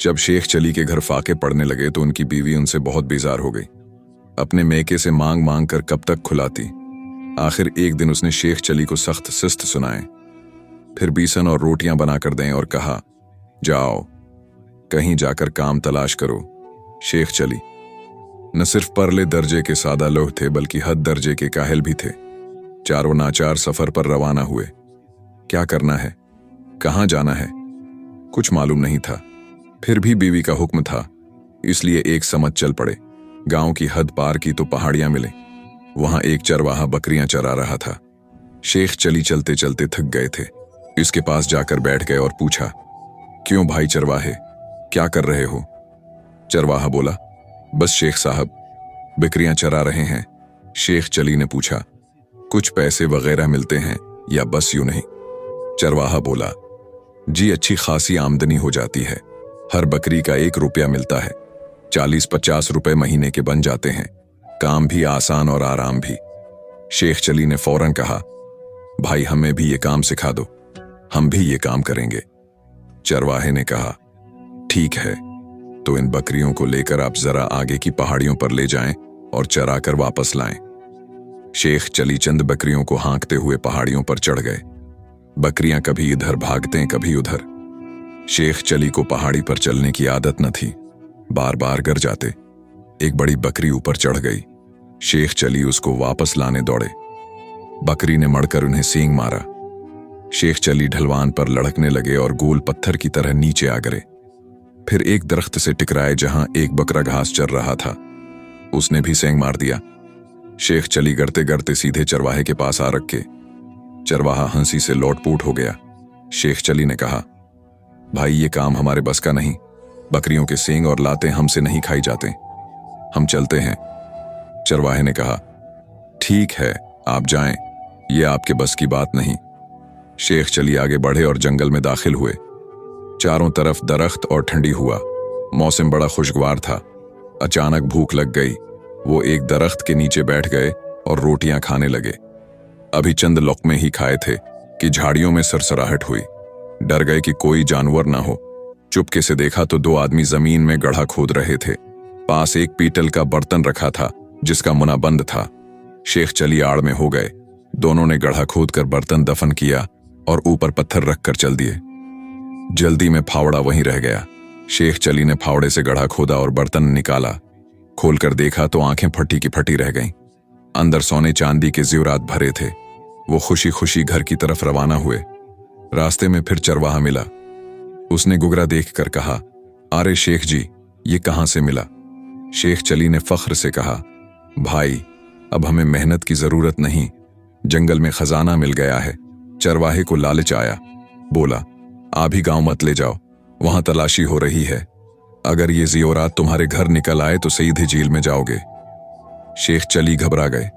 जब शेख चली के घर फाके पड़ने लगे तो उनकी बीवी उनसे बहुत बेजार हो गई। अपने मेके से मांग मांग कर कब तक खुलाती। आखिर एक दिन उसने शेख चली को सख्त सिस्त सुनाए, फिर बीसन और रोटियां बनाकर दें और कहा, जाओ कहीं जाकर काम तलाश करो। शेख चली न सिर्फ परले दर्जे के सादा लोग थे बल्कि हद दर्जे के काहिल भी थे। चारों नाचार सफर पर रवाना हुए। क्या करना है, कहाँ जाना है, कुछ मालूम नहीं था। फिर भी बीवी का हुक्म था, इसलिए एक समझ चल पड़े। गांव की हद पार की तो पहाड़ियां मिले। वहां एक चरवाहा बकरियां चरा रहा था। शेख चली चलते चलते थक गए थे। इसके पास जाकर बैठ गए और पूछा, क्यों भाई चरवाहे, क्या कर रहे हो? चरवाहा बोला, बस शेख साहब, बकरियां चरा रहे हैं। शेख चली ने पूछा, कुछ पैसे वगैरह मिलते हैं या बस यूं नहीं? चरवाहा बोला, जी अच्छी खासी आमदनी हो जाती है। हर बकरी का 1 रुपया मिलता है। 40-50 रुपए महीने के बन जाते हैं। काम भी आसान और आराम भी। शेख चली ने फौरन कहा, भाई हमें भी ये काम सिखा दो, हम भी ये काम करेंगे। चरवाहे ने कहा, ठीक है, तो इन बकरियों को लेकर आप जरा आगे की पहाड़ियों पर ले जाएं और चरा कर वापस लाएं। शेख चली चंद बकरियों को हाँकते हुए पहाड़ियों पर चढ़ गए। बकरियां कभी इधर भागते कभी उधर। शेख चली को पहाड़ी पर चलने की आदत न थी, बार बार गिर जाते। एक बड़ी बकरी ऊपर चढ़ गई। शेख चली उसको वापस लाने दौड़े। बकरी ने मड़कर उन्हें सींग मारा। शेख चली ढलवान पर लड़कने लगे और गोल पत्थर की तरह नीचे आ गिरे। फिर एक दरख्त से टकराए जहां एक बकरा घास चर रहा था, उसने भी सींग मार दिया। शेख चली गिरते गिरते सीधे चरवाहे के पास आ रखे। चरवाहा हंसी से लोटपोट हो गया। शेख चली ने कहा, भाई ये काम हमारे बस का नहीं। बकरियों के सींग और लाते हमसे नहीं खाई जाते, हम चलते हैं। चरवाहे ने कहा, ठीक है आप जाएं, ये आपके बस की बात नहीं। शेख चली आगे बढ़े और जंगल में दाखिल हुए। चारों तरफ दरख्त और ठंडी हुआ। मौसम बड़ा खुशगवार था। अचानक भूख लग गई। वो एक दरख्त के नीचे बैठ गए और रोटियां खाने लगे। अभी चंद लुक़मे ही खाए थे कि झाड़ियों में सरसराहट हुई। डर गए कि कोई जानवर ना हो। चुपके से देखा तो 2 आदमी जमीन में गड्ढा खोद रहे थे। पास एक पीतल का बर्तन रखा था जिसका मुना बंद था। शेख चली आड़ में हो गए। दोनों ने गड्ढा खोदकर बर्तन दफन किया और ऊपर पत्थर रखकर चल दिए। जल्दी में फावड़ा वहीं रह गया। शेख चली ने फावड़े से गड्ढा खोदा और बर्तन निकाला। खोलकर देखा तो आंखें फटी की फटी रह गईं। अंदर सोने चांदी के ज़ेवरात भरे थे। वो खुशी खुशी घर की तरफ रवाना हुए। रास्ते में फिर चरवाहा मिला। उसने गुगरा देखकर कहा, अरे शेख जी, ये कहां से मिला? शेख चली ने फख्र से कहा, भाई अब हमें मेहनत की जरूरत नहीं, जंगल में खजाना मिल गया है। चरवाहे को लालच आया, बोला, आप ही गांव मत ले जाओ, वहां तलाशी हो रही है। अगर ये ज़ेवरात तुम्हारे घर निकल आए तो सीधे जेल में जाओगे। शेख चली घबरा गए।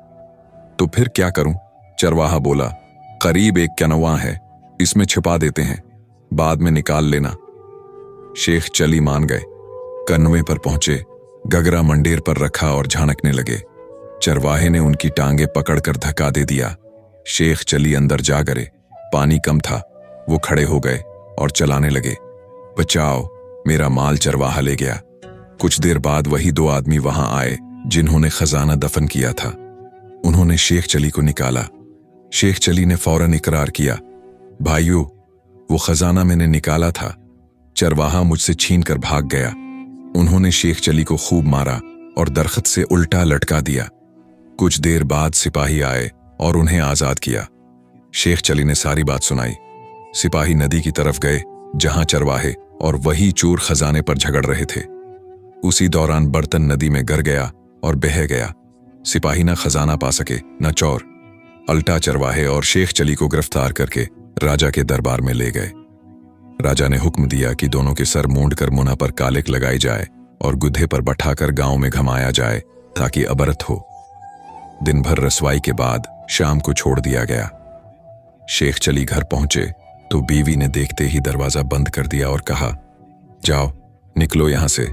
तो फिर क्या करूं? चरवाहा बोला, करीब एक कनवा है, इसमें छिपा देते हैं, बाद में निकाल लेना। शेख चली मान गए। कन्वे पर पहुंचे, गगरा मंडेर पर रखा और झांकने लगे। चरवाहे ने उनकी टांगे पकड़कर धक्का दे दिया। शेख चली अंदर जा गिरे। पानी कम था। वो खड़े हो गए और चलाने लगे। बचाओ, मेरा माल चरवाहा ले गया। कुछ देर बाद वही 2 आदमी वहां आए जिन्होंने खजाना दफन किया था। उन्होंने शेख चली को निकाला। शेख चली ने फौरन इकरार किया, भाइयों, वो खजाना मैंने निकाला था, चरवाहा मुझसे छीन कर भाग गया। उन्होंने शेख चली को खूब मारा और दरख्त से उल्टा लटका दिया। कुछ देर बाद सिपाही आए और उन्हें आजाद किया। शेख चली ने सारी बात सुनाई। सिपाही नदी की तरफ गए जहां चरवाहे और वही चोर खजाने पर झगड़ रहे थे। उसी दौरान बर्तन नदी में गिर गया और बह गया। सिपाही न खजाना पा सके न चोर। अल्टा चरवाहे और शेख चली को गिरफ्तार करके राजा के दरबार में ले गए। राजा ने हुक्म दिया कि दोनों के सर मूंड कर मुना पर कालिक लगाई जाए और गुद्धे पर बैठाकर गांव में घमाया जाए ताकि अबरत हो। दिन भर रसवाई के बाद शाम को छोड़ दिया गया। शेख चली घर पहुंचे तो बीवी ने देखते ही दरवाजा बंद कर दिया और कहा, जाओ निकलो यहां से।